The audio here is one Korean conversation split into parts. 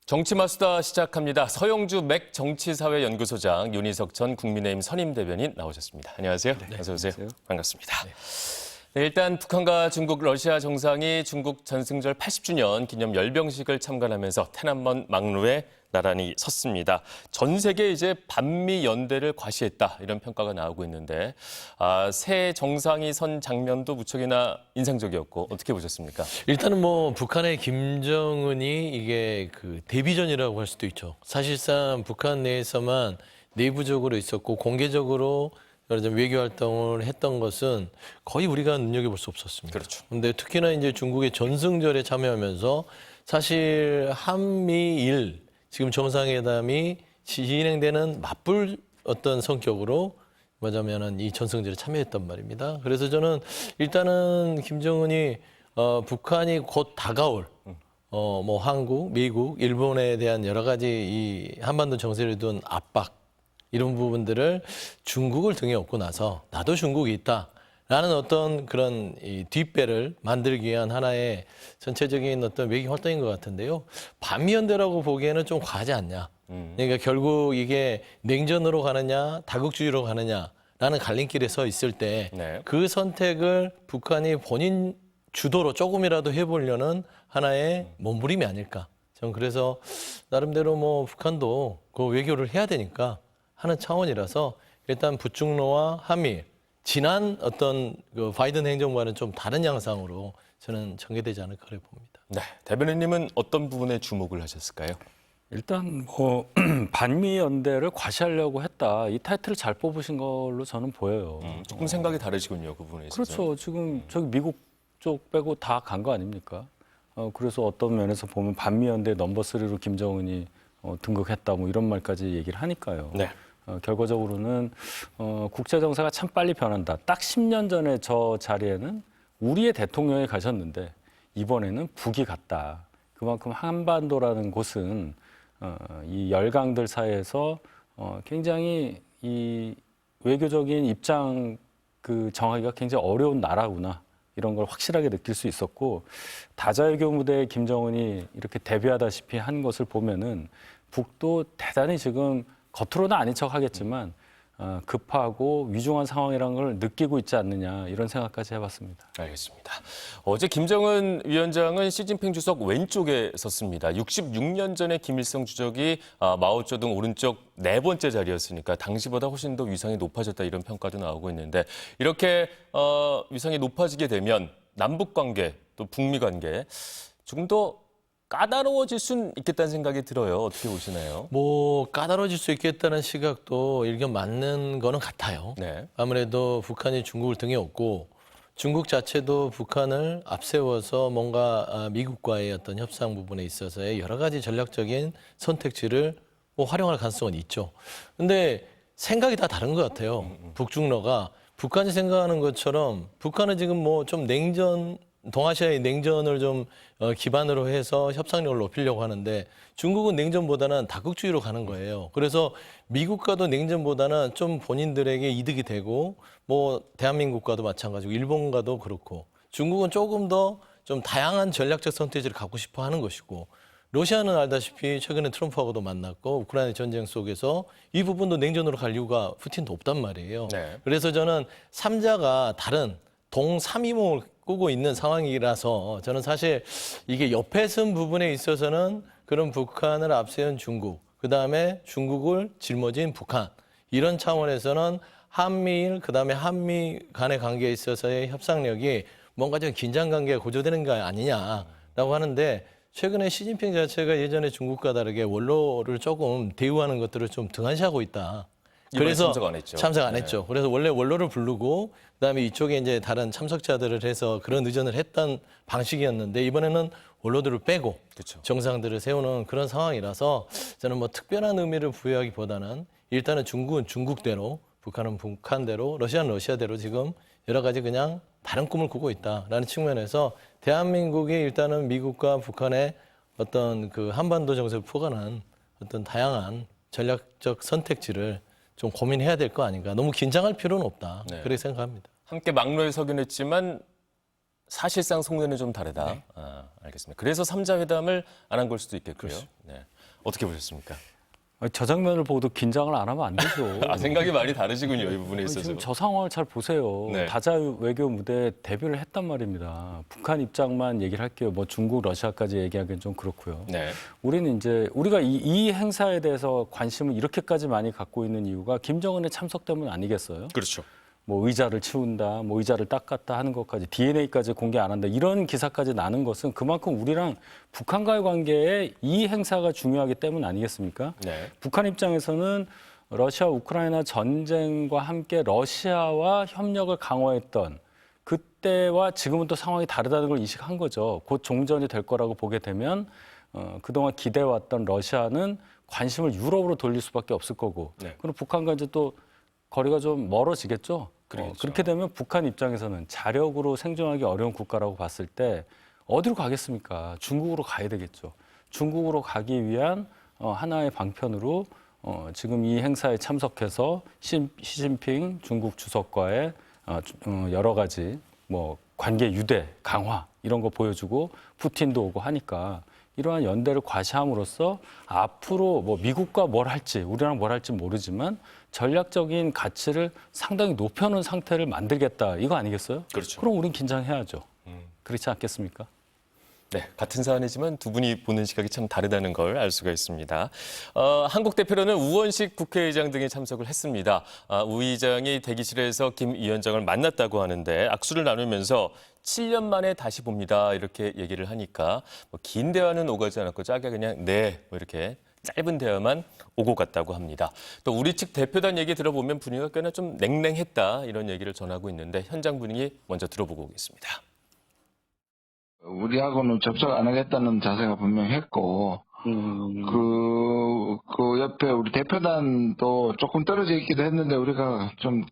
정치마수다 시작합니다. 서영주 맥 정치사회연구소장, 윤희석 전 국민의힘 선임대변인 나오셨습니다. 안녕하세요. 네, 어서 오세요. 안녕하세요. 반갑습니다. 네, 일단 북한과 중국, 러시아 정상이 중국 전승절 80주년 기념 열병식을 참관하면서天安문 막루에 나란히 섰습니다. 전 세계 이제 반미 연대를 과시했다 이런 평가가 나오고 있는데 새 정상이 선 장면도 무척이나 인상적이었고 어떻게 보셨습니까? 일단은 북한의 김정은이 이게 그 데뷔전이라고 할 수도 있죠. 사실상 북한 내에서만 내부적으로 있었고 공개적으로 말하자면 외교 활동을 했던 것은 거의 우리가 눈여겨볼 수 없었습니다. 그렇죠. 근데 특히나 이제 중국의 전승절에 참여하면서 사실 한미일 지금 정상회담이 진행되는 맞불 어떤 성격으로 뭐냐면은 이 전승절에 참여했단 말입니다. 그래서 저는 일단은 김정은이 북한이 곧 다가올 한국, 미국, 일본에 대한 여러 가지 이 한반도 정세를 둔 압박 이런 부분들을 중국을 등에 업고 나서 나도 중국이 있다라는 어떤 그런 이 뒷배를 만들기 위한 하나의 전체적인 어떤 외교 활동인 것 같은데요. 반미연대라고 보기에는 좀 과하지 않냐. 그러니까 결국 이게 냉전으로 가느냐, 다국주의로 가느냐라는 갈림길에 서 있을 때 그 선택을 북한이 본인 주도로 조금이라도 해보려는 하나의 몸부림이 아닐까. 전 그래서 나름대로 북한도 그 외교를 해야 되니까 하는 차원이라서 일단 북중러와 한미일 지난 어떤 그 바이든 행정부와는 좀 다른 양상으로 저는 전개되지 않을까 그렇게 봅니다. 네, 대변인님은 어떤 부분에 주목을 하셨을까요? 일단 반미 연대를 과시하려고 했다. 이 타이틀을 잘 뽑으신 걸로 저는 보여요. 조금 생각이 다르시군요, 그 부분에 있어서. 그렇죠. 지금 저기 미국 쪽 빼고 다 간 거 아닙니까? 그래서 어떤 면에서 보면 반미 연대 넘버 3로 김정은이 등극했다 뭐 이런 말까지 얘기를 하니까요. 네. 결과적으로는 국제 정세가 참 빨리 변한다. 딱 10년 전에 저 자리에는 우리의 대통령이 가셨는데 이번에는 북이 갔다. 그만큼 한반도라는 곳은 이 열강들 사이에서 굉장히 이 외교적인 입장 그 정하기가 굉장히 어려운 나라구나. 이런 걸 확실하게 느낄 수 있었고 다자외교 무대에 김정은이 이렇게 데뷔하다시피 한 것을 보면은 북도 대단히 지금 겉으로는 아닌 척 하겠지만 급하고 위중한 상황이라는 걸 느끼고 있지 않느냐 이런 생각까지 해봤습니다. 알겠습니다. 어제 김정은 위원장은 시진핑 주석 왼쪽에 섰습니다. 66년 전에 김일성 주석이 마오쩌둥 오른쪽 네 번째 자리였으니까 당시보다 훨씬 더 위상이 높아졌다 이런 평가도 나오고 있는데 이렇게 위상이 높아지게 되면 남북 관계 또 북미 관계 조금 더 까다로워질 수는 있겠다는 생각이 들어요. 어떻게 보시나요? 까다로워질 수 있겠다는 시각도 일견 맞는 거는 같아요. 네. 아무래도 북한이 중국을 등에 업고 중국 자체도 북한을 앞세워서 뭔가 미국과의 어떤 협상 부분에 있어서의 여러 가지 전략적인 선택지를 활용할 가능성은 있죠. 근데 생각이 다 다른 것 같아요. 북중러가 북한이 생각하는 것처럼 북한은 지금 좀 동아시아의 냉전을 좀 기반으로 해서 협상력을 높이려고 하는데 중국은 냉전보다는 다국주의로 가는 거예요. 그래서 미국과도 냉전보다는 좀 본인들에게 이득이 되고 대한민국과도 마찬가지고 일본과도 그렇고 중국은 조금 더 좀 다양한 전략적 선택지를 갖고 싶어 하는 것이고 러시아는 알다시피 최근에 트럼프하고도 만났고 우크라이나 전쟁 속에서 이 부분도 냉전으로 갈 이유가 푸틴도 없단 말이에요. 네. 그래서 저는 3자가 다른 동삼이몽을 꾸고 있는 상황이라서 저는 사실 이게 옆에 쓴 부분에 있어서는 그런 북한을 앞세운 중국, 그다음에 중국을 짊어진 북한 이런 차원에서는 한미일 그다음에 한미 간의 관계에 있어서의 협상력이 뭔가 좀 긴장 관계가 고조되는 거 아니냐라고 하는데 최근에 시진핑 자체가 예전에 중국과 다르게 원로를 조금 대우하는 것들을 좀 등한시하고 있다. 그래서 참석 안 했죠. 참석 안 했죠. 그래서 원래 원로를 부르고 그다음에 이쪽에 이제 다른 참석자들을 해서 그런 의전을 했던 방식이었는데 이번에는 원로들을 빼고 그렇죠. 정상들을 세우는 그런 상황이라서 저는 특별한 의미를 부여하기보다는 일단은 중국은 중국대로, 북한은 북한대로, 러시아는 러시아대로 지금 여러 가지 그냥 다른 꿈을 꾸고 있다라는 측면에서 대한민국이 일단은 미국과 북한의 어떤 그 한반도 정세를 포괄한 어떤 다양한 전략적 선택지를 좀 고민해야 될 거 아닌가. 너무 긴장할 필요는 없다. 네. 그렇게 생각합니다. 함께 막로에 서긴 했지만 사실상 속내는 좀 다르다. 네. 알겠습니다. 그래서 3자 회담을 안 한 걸 수도 있겠고요. 네. 어떻게 보셨습니까? 저 장면을 보고도 긴장을 안 하면 안 되죠. 아, 생각이 많이 다르시군요, 이 부분에 아니, 있어서. 지금 저 상황을 잘 보세요. 네. 다자 외교 무대에 데뷔를 했단 말입니다. 북한 입장만 얘기를 할게요. 뭐 중국, 러시아까지 얘기하기는 좀 그렇고요. 네. 우리는 이제 우리가 이 행사에 대해서 관심을 이렇게까지 많이 갖고 있는 이유가 김정은의 참석 때문 아니겠어요? 그렇죠. 뭐 의자를 치운다, 뭐 의자를 닦았다 하는 것까지 DNA까지 공개 안 한다 이런 기사까지 나는 것은 그만큼 우리랑 북한과의 관계에 이 행사가 중요하기 때문 아니겠습니까? 네. 북한 입장에서는 러시아 우크라이나 전쟁과 함께 러시아와 협력을 강화했던 그때와 지금은 또 상황이 다르다는 걸 인식한 거죠. 곧 종전이 될 거라고 보게 되면 그동안 기대해왔던 러시아는 관심을 유럽으로 돌릴 수밖에 없을 거고 네. 그럼 북한과 이제 또 거리가 좀 멀어지겠죠. 그러겠죠. 그렇게 되면 북한 입장에서는 자력으로 생존하기 어려운 국가라고 봤을 때 어디로 가겠습니까? 중국으로 가야 되겠죠. 중국으로 가기 위한 하나의 방편으로 지금 이 행사에 참석해서 시진핑 중국 주석과의 여러 가지 뭐 관계 유대, 강화 이런 거 보여주고 푸틴도 오고 하니까 이러한 연대를 과시함으로써 앞으로 뭐 미국과 뭘 할지 우리랑 뭘 할지 모르지만 전략적인 가치를 상당히 높여놓은 상태를 만들겠다 이거 아니겠어요? 그렇죠. 그럼 우린 긴장해야죠. 그렇지 않겠습니까? 네, 같은 사안이지만 두 분이 보는 시각이 참 다르다는 걸 알 수가 있습니다. 한국 대표로는 우원식 국회의장 등이 참석을 했습니다. 우 의장이 대기실에서 김 위원장을 만났다고 하는데 악수를 나누면서 7년 만에 다시 봅니다. 이렇게 얘기를 하니까 긴 대화는 오가지 않았고 짧게 그냥 네, 뭐 이렇게 짧은 대화만 오고 갔다고 합니다. 또 우리 측 대표단 얘기 들어보면 분위기가 꽤나 좀 냉랭했다 이런 얘기를 전하고 있는데 현장 분위기 먼저 들어보고 오겠습니다. 우리하고는 접촉 안 하겠다는 자세가 분명했고, 그 옆에 우리 대표단도 조금 떨어져 있기도 했는데, 우리가 좀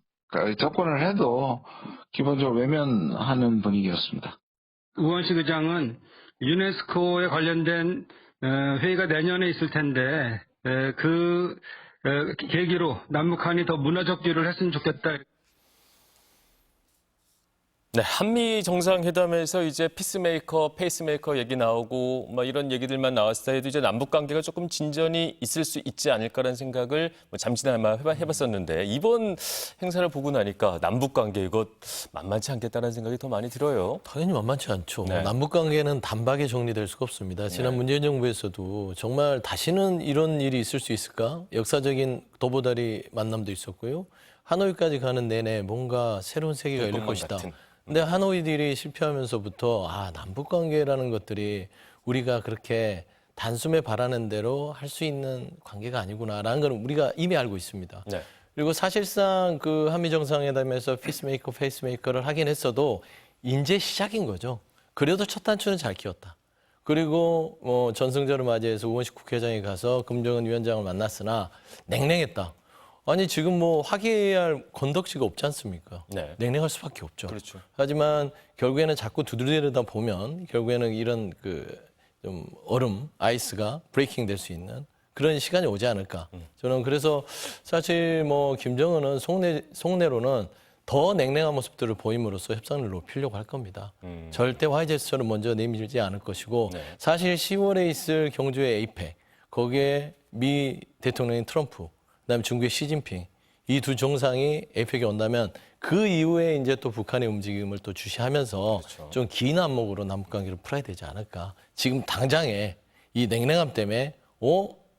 접근을 해도 기본적으로 외면하는 분위기였습니다. 우원식 의장은 유네스코에 관련된 회의가 내년에 있을 텐데, 그 계기로 남북한이 더 문화적 교류를 했으면 좋겠다. 네, 한미 정상회담에서 이제 피스메이커, 페이스메이커 얘기 나오고 막 이런 얘기들만 나왔을 때도 이제 남북 관계가 조금 진전이 있을 수 있지 않을까라는 생각을 잠시나마 해봤었는데 이번 행사를 보고 나니까 남북 관계 이거 만만치 않겠다는 생각이 더 많이 들어요. 당연히 만만치 않죠. 네. 남북 관계는 단박에 정리될 수가 없습니다. 지난 문재인 정부에서도 정말 다시는 이런 일이 있을 수 있을까? 역사적인 도보다리 만남도 있었고요. 하노이까지 가는 내내 뭔가 새로운 세계가 열릴 꿈만 것이다. 같은. 근데 하노이들이 실패하면서부터 남북 관계라는 것들이 우리가 그렇게 단숨에 바라는 대로 할 수 있는 관계가 아니구나라는 걸 우리가 이미 알고 있습니다. 네. 그리고 사실상 그 한미 정상회담에서 피스메이커, 페이스메이커를 하긴 했어도 이제 시작인 거죠. 그래도 첫 단추는 잘 끼웠다. 그리고 전승절을 맞이해서 우원식 국회의장이 가서 금정은 위원장을 만났으나 냉랭했다. 아니 지금 뭐 화기애애할 건덕지가 없지 않습니까? 네. 냉랭할 수밖에 없죠. 그렇죠. 하지만 결국에는 자꾸 두드리다 보면 결국에는 이런 좀 얼음, 아이스가 브레이킹 될 수 있는 그런 시간이 오지 않을까. 저는 그래서 사실 뭐 김정은은 속내로는 더 냉랭한 모습들을 보임으로써 협상을 높이려고 할 겁니다. 절대 화해 제스처를 먼저 내밀지 않을 것이고 네. 사실 10월에 있을 경주의 에이펙 거기에 미 대통령인 트럼프 그다음에 중국의 시진핑 이 두 정상이 에이펙에 온다면 그 이후에 이제 또 북한의 움직임을 또 주시하면서 그렇죠. 좀 긴 안목으로 남북 관계를 풀어야 되지 않을까. 지금 당장에 이 냉랭함 때문에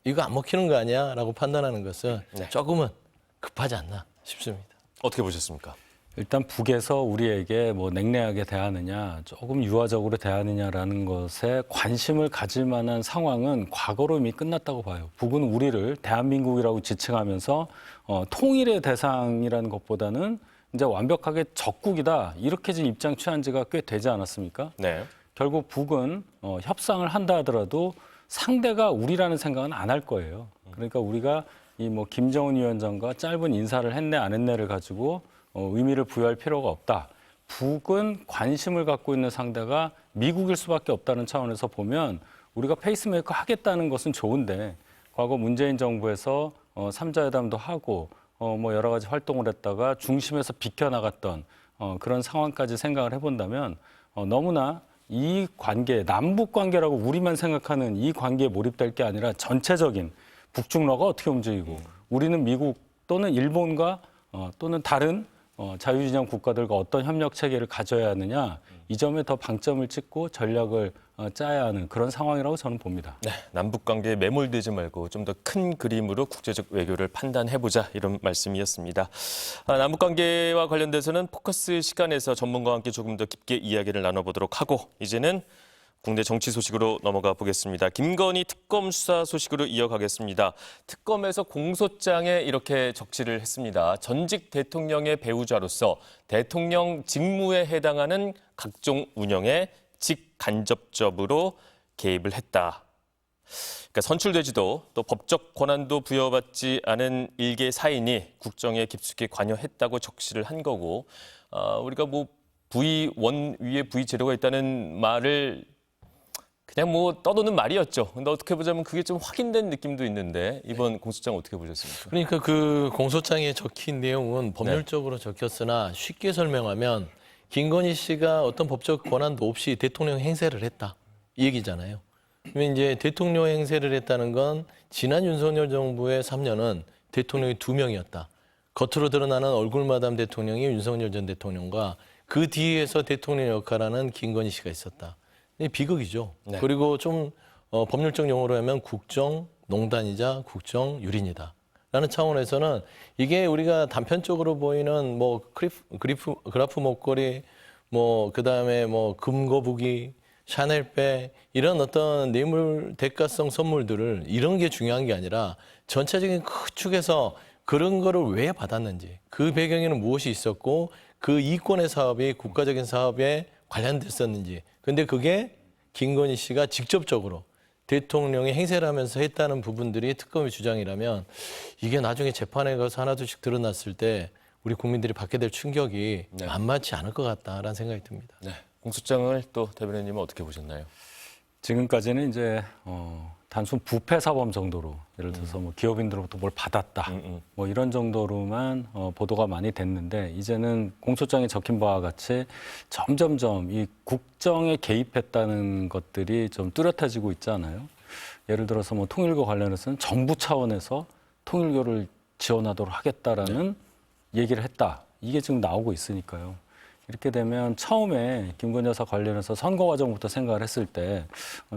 이거 안 먹히는 거 아니야라고 판단하는 것은 네. 조금은 급하지 않나 싶습니다. 어떻게 보셨습니까? 일단 북에서 우리에게 뭐 냉랭하게 대하느냐, 조금 유화적으로 대하느냐라는 것에 관심을 가질 만한 상황은 과거로 이미 끝났다고 봐요. 북은 우리를 대한민국이라고 지칭하면서 통일의 대상이라는 것보다는 이제 완벽하게 적국이다 이렇게 지금 입장 취한 지가 꽤 되지 않았습니까? 네. 결국 북은 협상을 한다 하더라도 상대가 우리라는 생각은 안 할 거예요. 그러니까 우리가 이 뭐 김정은 위원장과 짧은 인사를 했네 안 했네를 가지고 의미를 부여할 필요가 없다. 북은 관심을 갖고 있는 상대가 미국일 수밖에 없다는 차원에서 보면 우리가 페이스메이커 하겠다는 것은 좋은데 과거 문재인 정부에서 3자회담도 하고 뭐 여러 가지 활동을 했다가 중심에서 비켜나갔던 그런 상황까지 생각을 해본다면 너무나 이 관계, 남북 관계라고 우리만 생각하는 이 관계에 몰입될 게 아니라 전체적인 북중러가 어떻게 움직이고 우리는 미국 또는 일본과 또는 다른 자유진영 국가들과 어떤 협력 체계를 가져야 하느냐 이 점에 더 방점을 찍고 전략을 짜야 하는 그런 상황이라고 저는 봅니다. 네, 남북 관계에 매몰되지 말고 좀 더 큰 그림으로 국제적 외교를 판단해보자 이런 말씀이었습니다. 남북 관계와 관련돼서는 포커스 시간에서 전문가와 함께 조금 더 깊게 이야기를 나눠보도록 하고 이제는 국내 정치 소식으로 넘어가 보겠습니다. 김건희 특검 수사 소식으로 이어가겠습니다. 특검에서 공소장에 이렇게 적시를 했습니다. 전직 대통령의 배우자로서 대통령 직무에 해당하는 각종 운영에 직간접적으로 개입을 했다. 그러니까 선출되지도 또 법적 권한도 부여받지 않은 일개 사인이 국정에 깊숙이 관여했다고 적시를 한 거고 우리가 뭐 V1 위에 V0가 있다는 말을 그냥 뭐 떠도는 말이었죠. 근데 어떻게 보자면 그게 좀 확인된 느낌도 있는데 이번 공소장 어떻게 보셨습니까? 그러니까 그 공소장에 적힌 내용은 법률적으로 적혔으나 쉽게 설명하면 김건희 씨가 어떤 법적 권한도 없이 대통령 행세를 했다. 이 얘기잖아요. 그러면 이제 대통령 행세를 했다는 건 지난 윤석열 정부의 3년은 대통령이 2명이었다. 겉으로 드러나는 얼굴마담 대통령이 윤석열 전 대통령과 그 뒤에서 대통령 역할하는 김건희 씨가 있었다. 비극이죠. 네. 그리고 좀 법률적 용어로 하면 국정농단이자 국정유린이다. 라는 차원에서는 이게 우리가 단편적으로 보이는 뭐 그라프 목걸이, 뭐 그다음에 뭐 금거북이, 샤넬백 이런 어떤 뇌물 대가성 선물들을 이런 게 중요한 게 아니라 전체적인 큰 축에서 그런 거를 왜 받았는지 그 배경에는 무엇이 있었고 그 이권의 사업이 국가적인 사업에 관련됐었는지. 근데 그게 김건희 씨가 직접적으로 대통령이 행세를 하면서 했다는 부분들이 특검의 주장이라면 이게 나중에 재판에 가서 하나둘씩 드러났을 때 우리 국민들이 받게 될 충격이 만만치 않을 것 같다라는 생각이 듭니다. 네, 공소장을 또 대변인님은 어떻게 보셨나요? 지금까지는 이제 단순 부패 사범 정도로 예를 들어서 뭐 기업인들로부터 뭘 받았다 뭐 이런 정도로만 보도가 많이 됐는데 이제는 공소장에 적힌 바와 같이 점점점 이 국정에 개입했다는 것들이 좀 뚜렷해지고 있잖아요. 예를 들어서 뭐 통일교 관련해서는 정부 차원에서 통일교를 지원하도록 하겠다라는 얘기를 했다. 이게 지금 나오고 있으니까요. 이렇게 되면 처음에 김건희 여사 관련해서 선거 과정부터 생각을 했을 때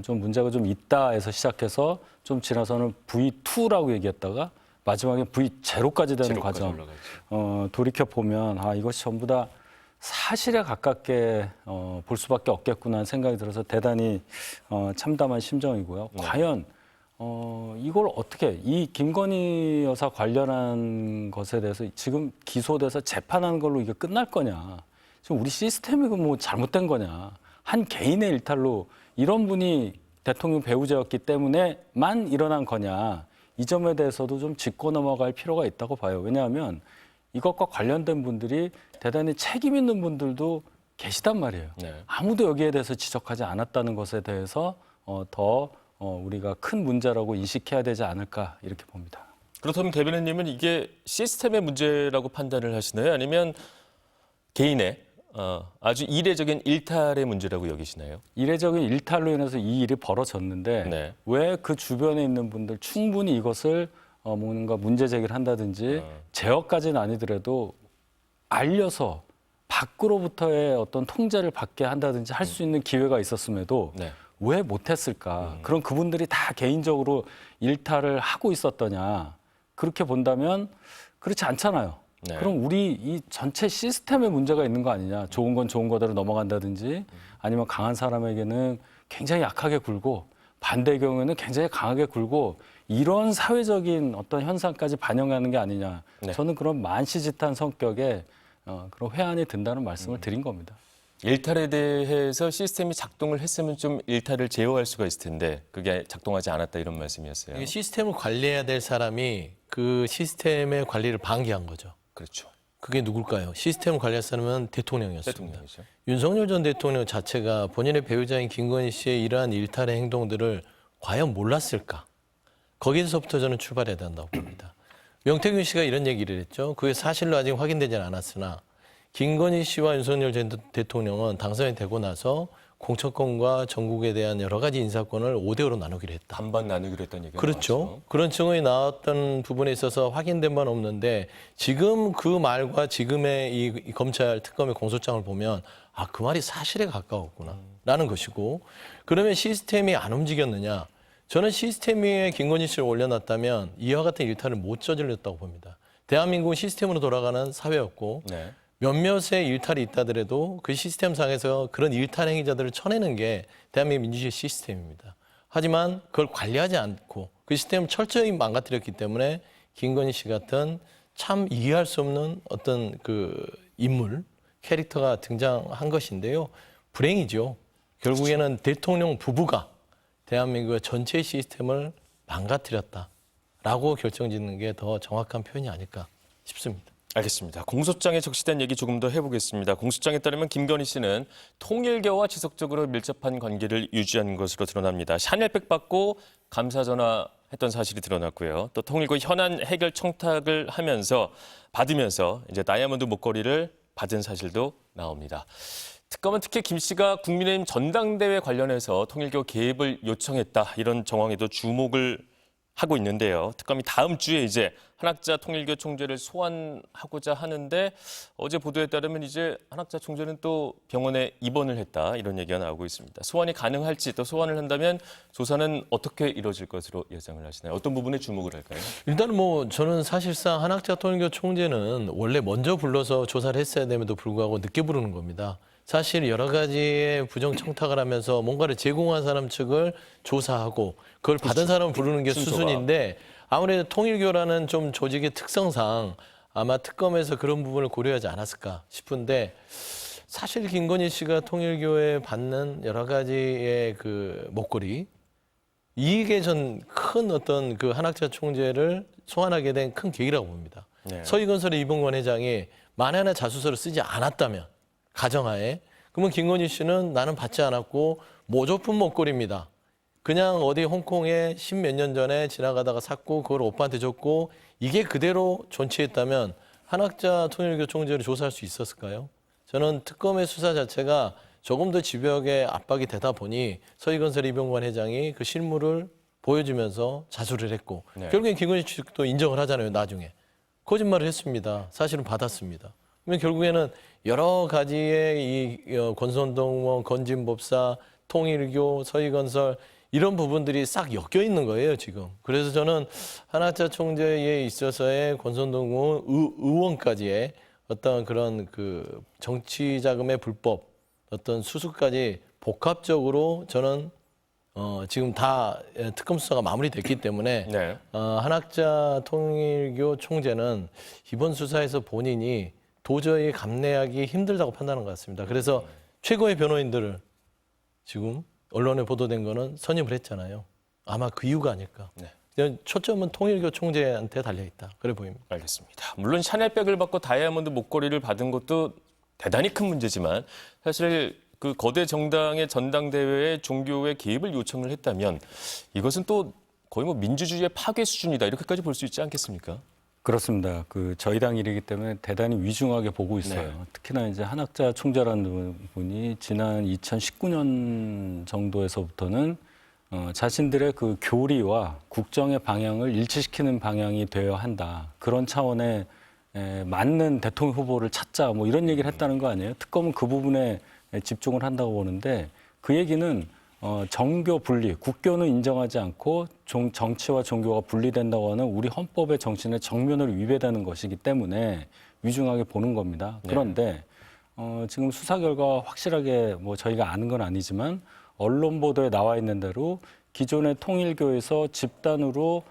좀 문제가 좀 있다 해서 시작해서 좀 지나서는 V2라고 얘기했다가 마지막에 V0까지 되는 과정. 돌이켜보면 이것이 전부 다 사실에 가깝게 볼 수밖에 없겠구나 하는 생각이 들어서 대단히 참담한 심정이고요. 과연 이걸 어떻게 이 김건희 여사 관련한 것에 대해서 지금 기소돼서 재판하는 걸로 이게 끝날 거냐. 지금 우리 시스템이 뭐 잘못된 거냐. 한 개인의 일탈로 이런 분이 대통령 배우자였기 때문에만 일어난 거냐. 이 점에 대해서도 좀 짚고 넘어갈 필요가 있다고 봐요. 왜냐하면 이것과 관련된 분들이 대단히 책임 있는 분들도 계시단 말이에요. 네. 아무도 여기에 대해서 지적하지 않았다는 것에 대해서 더 우리가 큰 문제라고 인식해야 되지 않을까 이렇게 봅니다. 그렇다면 대변인님은 이게 시스템의 문제라고 판단을 하시나요? 아니면 개인의 아주 이례적인 일탈의 문제라고 여기시나요? 이례적인 일탈로 인해서 이 일이 벌어졌는데 네. 왜 그 주변에 있는 분들 충분히 이것을 뭔가 문제 제기를 한다든지 제어까지는 아니더라도 알려서 밖으로부터의 어떤 통제를 받게 한다든지 할 수 있는 기회가 있었음에도 네. 왜 못했을까? 그럼 그분들이 다 개인적으로 일탈을 하고 있었더냐? 그렇게 본다면 그렇지 않잖아요. 네. 그럼 우리 이 전체 시스템에 문제가 있는 거 아니냐? 좋은 건 좋은 거대로 넘어간다든지 아니면 강한 사람에게는 굉장히 약하게 굴고 반대의 경우에는 굉장히 강하게 굴고 이런 사회적인 어떤 현상까지 반영하는 게 아니냐. 네. 저는 그런 만시짓한 성격의 그런 회한이 든다는 말씀을 드린 겁니다. 일탈에 대해서 시스템이 작동을 했으면 좀 일탈을 제어할 수가 있을 텐데 그게 작동하지 않았다 이런 말씀이었어요. 이게 시스템을 관리해야 될 사람이 그 시스템의 관리를 방기한 거죠. 그렇죠. 그게 누굴까요? 시스템을 관리할 사람은 대통령이었습니다. 대통령이죠. 윤석열 전 대통령 자체가 본인의 배우자인 김건희 씨의 이러한 일탈의 행동들을 과연 몰랐을까? 거기서부터 저는 출발해야 된다고 봅니다. 명태균 씨가 이런 얘기를 했죠. 그게 사실로 아직 확인되지는 않았으나 김건희 씨와 윤석열 전 대통령은 당선이 되고 나서 공천권과 전국에 대한 여러 가지 인사권을 5대5로 나누기로 했다. 반반 나누기로 했다는 얘기가 그렇죠. 나왔죠. 그런 증언이 나왔던 부분에 있어서 확인된 바는 없는데 지금 그 말과 지금의 이 검찰 특검의 공소장을 보면 아, 그 말이 사실에 가까웠구나라는 것이고 그러면 시스템이 안 움직였느냐. 저는 시스템 위에 김건희 씨를 올려놨다면 이와 같은 일탈을 못 저질렀다고 봅니다. 대한민국은 시스템으로 돌아가는 사회였고 네. 몇몇의 일탈이 있다더라도 그 시스템상에서 그런 일탈 행위자들을 쳐내는 게 대한민국 민주주의 시스템입니다. 하지만 그걸 관리하지 않고 그 시스템을 철저히 망가뜨렸기 때문에 김건희 씨 같은 참 이해할 수 없는 어떤 그 인물, 캐릭터가 등장한 것인데요. 불행이죠. 결국에는 대통령 부부가 대한민국의 전체 시스템을 망가뜨렸다라고 결정짓는 게 더 정확한 표현이 아닐까 싶습니다. 알겠습니다. 공소장에 적시된 얘기 조금 더 해보겠습니다. 공소장에 따르면 김건희 씨는 통일교와 지속적으로 밀접한 관계를 유지한 것으로 드러납니다. 샤넬백 받고 감사 전화했던 사실이 드러났고요. 또 통일교 현안 해결 청탁을 받으면서 이제 다이아몬드 목걸이를 받은 사실도 나옵니다. 특검은 특히 김 씨가 국민의힘 전당대회 관련해서 통일교 개입을 요청했다 이런 정황에도 주목을 하고 있는데요. 특검이 다음 주에 이제 한학자 통일교 총재를 소환하고자 하는데 어제 보도에 따르면 이제 한학자 총재는 또 병원에 입원을 했다 이런 얘기가 나오고 있습니다. 소환이 가능할지 또 소환을 한다면 조사는 어떻게 이루어질 것으로 예상을 하시나요? 어떤 부분에 주목을 할까요? 일단은 뭐 저는 사실상 한학자 통일교 총재는 원래 먼저 불러서 조사를 했어야 됨에도 불구하고 늦게 부르는 겁니다. 사실 여러 가지의 부정 청탁을 하면서 뭔가를 제공한 사람 측을 조사하고 그걸 받은 사람을 부르는 게 순서가. 수순인데 아무래도 통일교라는 좀 조직의 특성상 아마 특검에서 그런 부분을 고려하지 않았을까 싶은데 사실 김건희 씨가 통일교에 받는 여러 가지의 그 목걸이 이게 전 큰 어떤 그 한학자 총재를 소환하게 된 큰 계기라고 봅니다. 네. 서희건설의 이봉관 회장이 만에 하나 자수서를 쓰지 않았다면 가정하에 그러면 김건희 씨는 나는 받지 않았고 모조품 목걸이입니다. 그냥 어디 홍콩에 10몇 년 전에 지나가다가 샀고 그걸 오빠한테 줬고 이게 그대로 존치했다면 한학자 통일교 총재를 조사할 수 있었을까요? 저는 특검의 수사 자체가 조금 더 집요하게 압박이 되다 보니 서희건설 이병관 회장이 그 실물을 보여주면서 자수를 했고 네. 결국엔 김건희 측도 인정을 하잖아요. 나중에. 거짓말을 했습니다. 사실은 받았습니다. 그러면 결국에는 여러 가지의 이 권선동, 건진법사, 통일교, 서희건설 이런 부분들이 싹 엮여 있는 거예요, 지금. 그래서 저는 한학자 총재에 있어서의 권선동 의원까지의 어떤 그런 그 정치 자금의 불법 어떤 수수까지 복합적으로 저는 지금 다 특검 수사가 마무리됐기 때문에 네. 한학자 통일교 총재는 이번 수사에서 본인이 도저히 감내하기 힘들다고 판단한 것 같습니다. 그래서 최고의 변호인들을 지금 언론에 보도된 거는 선임을 했잖아요. 아마 그 이유가 아닐까. 네. 초점은 통일교 총재한테 달려있다. 그래 보입니다. 알겠습니다. 물론 샤넬백을 받고 다이아몬드 목걸이를 받은 것도 대단히 큰 문제지만 사실 그 거대 정당의 전당대회에 종교의 개입을 요청을 했다면 이것은 또 거의 뭐 민주주의의 파괴 수준이다 이렇게까지 볼 수 있지 않겠습니까? 그렇습니다. 그 저희 당 일이기 때문에 대단히 위중하게 보고 있어요. 네. 특히나 이제 한학자 총재라는 분이 지난 2019년 정도에서부터는 자신들의 그 교리와 국정의 방향을 일치시키는 방향이 되어야 한다. 그런 차원의 맞는 대통령 후보를 찾자. 뭐 이런 얘기를 했다는 거 아니에요? 특검은 그 부분에 집중을 한다고 보는데 그 얘기는 정교 분리, 국교는 인정하지 않고 정치와 종교가 분리된다고 하는 우리 헌법의 정신에 정면으로 위배되는 것이기 때문에 위중하게 보는 겁니다. 그런데 지금 수사 결과 확실하게 뭐 저희가 아는 건 아니지만 언론 보도에 나와 있는 대로 기존의 통일교에서 집단으로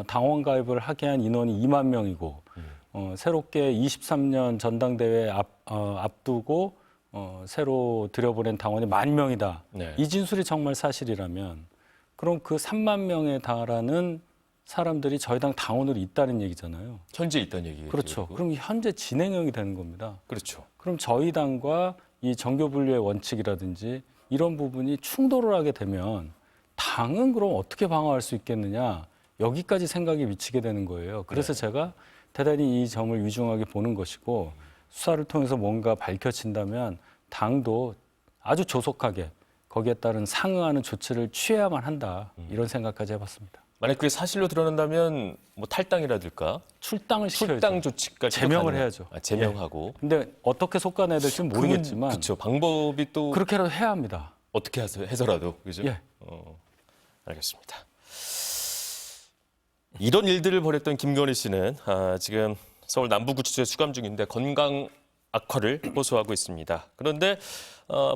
당원 가입을 하게 한 인원이 2만 명이고 새롭게 23년 전당대회 앞두고 새로 들여보낸 당원이 10,000명이다. 네. 이 진술이 정말 사실이라면 그럼 그 3만 명에 달하는 사람들이 저희 당 당원으로 있다는 얘기잖아요. 현재 있다는 얘기예요. 그렇죠. 그럼 현재 진행형이 되는 겁니다. 그렇죠. 그럼 저희 당과 이 정교 분리의 원칙이라든지 이런 부분이 충돌을 하게 되면 당은 그럼 어떻게 방어할 수 있겠느냐 여기까지 생각이 미치게 되는 거예요. 그래서 제가 대단히 이 점을 위중하게 보는 것이고 수사를 통해서 뭔가 밝혀진다면 당도 아주 조속하게 거기에 따른 상응하는 조치를 취해야만 한다. 이런 생각까지 해봤습니다. 만약 그게 사실로 드러난다면 뭐 탈당이라든가 출당을 시켜야죠. 출당 조치까지 제명을 해야죠. 제명하고. 근데 어떻게 속아내야 될지는 모르겠지만 그렇죠. 방법이 또 그렇게라도 해야 합니다. 어떻게 해서라도 그죠? 예. 알겠습니다. 이런 일들을 벌였던 김건희 씨는 지금 서울 남부구치소에 수감 중인데 건강 악화를 호소하고 있습니다. 그런데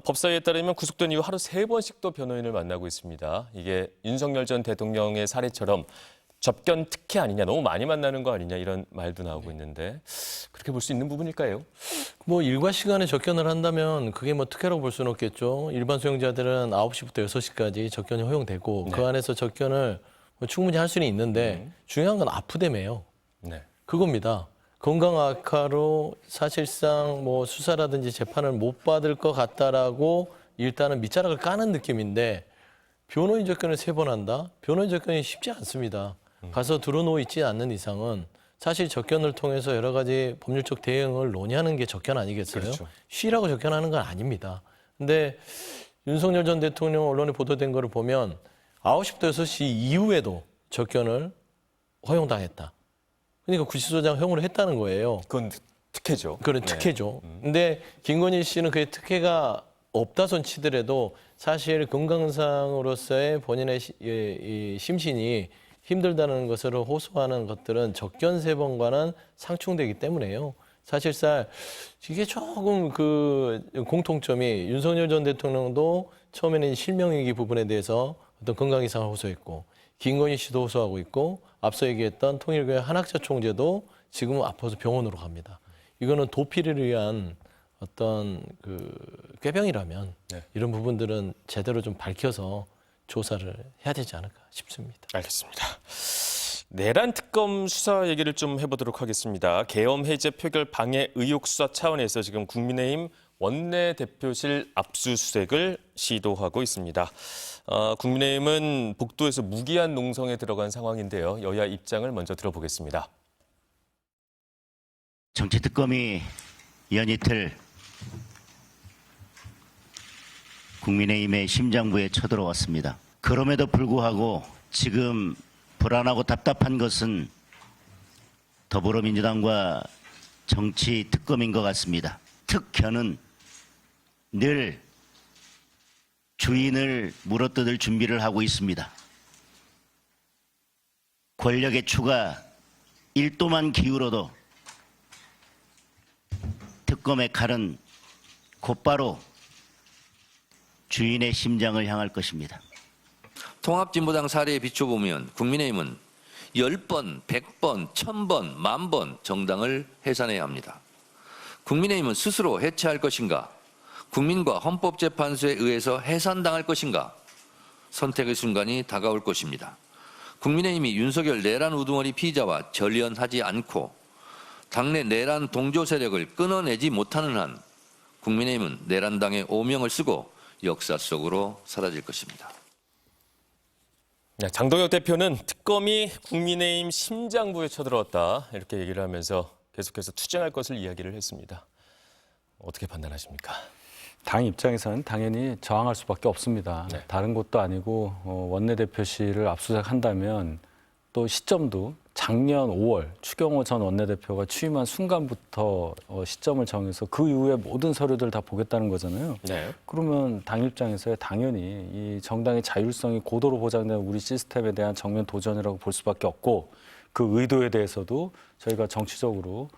법사위에 따르면 구속된 이후 하루 3번씩 또 변호인을 만나고 있습니다. 이게 윤석열 전 대통령의 사례처럼 접견 특혜 아니냐, 너무 많이 만나는 거 아니냐 이런 말도 나오고 있는데 그렇게 볼 수 있는 부분일까요? 뭐 일과 시간에 접견을 한다면 그게 뭐 특혜라고 볼 수는 없겠죠. 일반 수용자들은 9시부터 6시까지 접견이 허용되고 그 안에서 접견을 뭐 충분히 할 수는 있는데 중요한 건 아프다며요. 네. 그겁니다. 건강 악화로 사실상 뭐 수사라든지 재판을 못 받을 것 같다라고 일단은 밑자락을 까는 느낌인데 변호인 접견을 3번 한다? 변호인 접견이 쉽지 않습니다. 가서 들어누워 있지 않는 이상은 사실 접견을 통해서 여러 가지 법률적 대응을 논의하는 게 접견 아니겠어요? 그렇죠. 쉬라고 접견하는 건 아닙니다. 근데 윤석열 전 대통령 언론에 보도된 거를 보면 9시부터 6시 이후에도 접견을 허용당했다. 그러니까 구치소장 허용을 했다는 거예요. 그건 특혜죠. 그런 네. 특혜죠. 근데 김건희 씨는 그게 특혜가 없다 손 치더라도 사실 건강상으로서의 본인의 이 심신이 힘들다는 것을 호소하는 것들은 접견 3번과는 상충되기 때문에요. 사실상 이게 조금 그 공통점이 윤석열 전 대통령도 처음에는 실명위기 부분에 대해서 어떤 건강 이상을 호소했고 김건희 씨도 호소하고 있고 앞서 얘기했던 통일교회 한학자 총재도 지금은 아파서 병원으로 갑니다. 이거는 도피를 위한 어떤 그 꾀병이라면 네. 이런 부분들은 제대로 좀 밝혀서 조사를 해야 되지 않을까 싶습니다. 알겠습니다. 내란 특검 수사 얘기를 좀 해보도록 하겠습니다. 계엄 해제 표결 방해 의혹 수사 차원에서 지금 국민의힘 원내대표실 압수수색을 시도하고 있습니다. 국민의힘은 복도에서 무기한 농성에 들어간 상황인데요. 여야 입장을 먼저 들어보겠습니다. 정치특검이 연이틀 국민의힘의 심장부에 쳐들어왔습니다. 그럼에도 불구하고 지금 불안하고 답답한 것은 더불어민주당과 정치특검인 것 같습니다. 특현은 늘 주인을 물어뜯을 준비를 하고 있습니다. 권력의 추가 1도만 기울어도 특검의 칼은 곧바로 주인의 심장을 향할 것입니다. 통합진보당 사례에 비춰보면 국민의힘은 10번, 100번, 1000번, 10,000번 정당을 해산해야 합니다. 국민의힘은 스스로 해체할 것인가? 국민과 헌법재판소에 의해서 해산당할 것인가? 선택의 순간이 다가올 것입니다. 국민의힘이 윤석열 내란 우두머리 피의자와 절연하지 않고 당내 내란 동조 세력을 끊어내지 못하는 한 국민의힘은 내란당의 오명을 쓰고 역사 속으로 사라질 것입니다. 장동혁 대표는 특검이 국민의힘 심장부에 쳐들어왔다 이렇게 얘기를 하면서 계속해서 투쟁할 것을 이야기를 했습니다. 어떻게 판단하십니까? 당 입장에서는 당연히 저항할 수밖에 없습니다. 네. 다른 것도 아니고 원내대표실을 압수수색한다면 또 시점도 작년 5월 추경호 전 원내대표가 취임한 순간부터 시점을 정해서 그 이후에 모든 서류들 다 보겠다는 거잖아요. 네. 그러면 당 입장에서 당연히 이 정당의 자율성이 고도로 보장된 우리 시스템에 대한 정면 도전이라고 볼 수밖에 없고 그 의도에 대해서도 저희가 정치적으로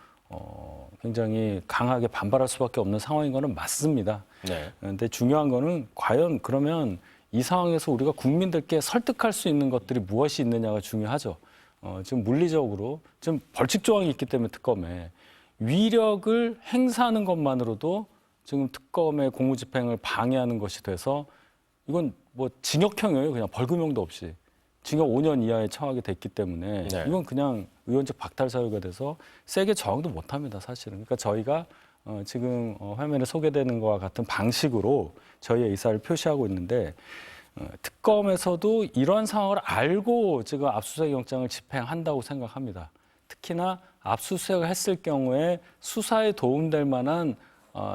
굉장히 강하게 반발할 수밖에 없는 상황인 거는 맞습니다. 네. 그런데 중요한 거는 과연 그러면 이 상황에서 우리가 국민들께 설득할 수 있는 것들이 무엇이 있느냐가 중요하죠. 지금 물리적으로 지금 벌칙 조항이 있기 때문에 특검에 위력을 행사하는 것만으로도 지금 특검의 공무집행을 방해하는 것이 돼서 이건 뭐 징역형이에요. 그냥 벌금형도 없이. 징역 5년 이하에 처하게 됐기 때문에 네. 이건 그냥 의원직 박탈 사유가 돼서 세게 저항도 못합니다. 사실은. 그러니까 저희가 지금 화면에 소개되는 것과 같은 방식으로 저희의 의사를 표시하고 있는데 특검에서도 이러한 상황을 알고 지금 압수수색 영장을 집행한다고 생각합니다. 특히나 압수수색을 했을 경우에 수사에 도움될 만한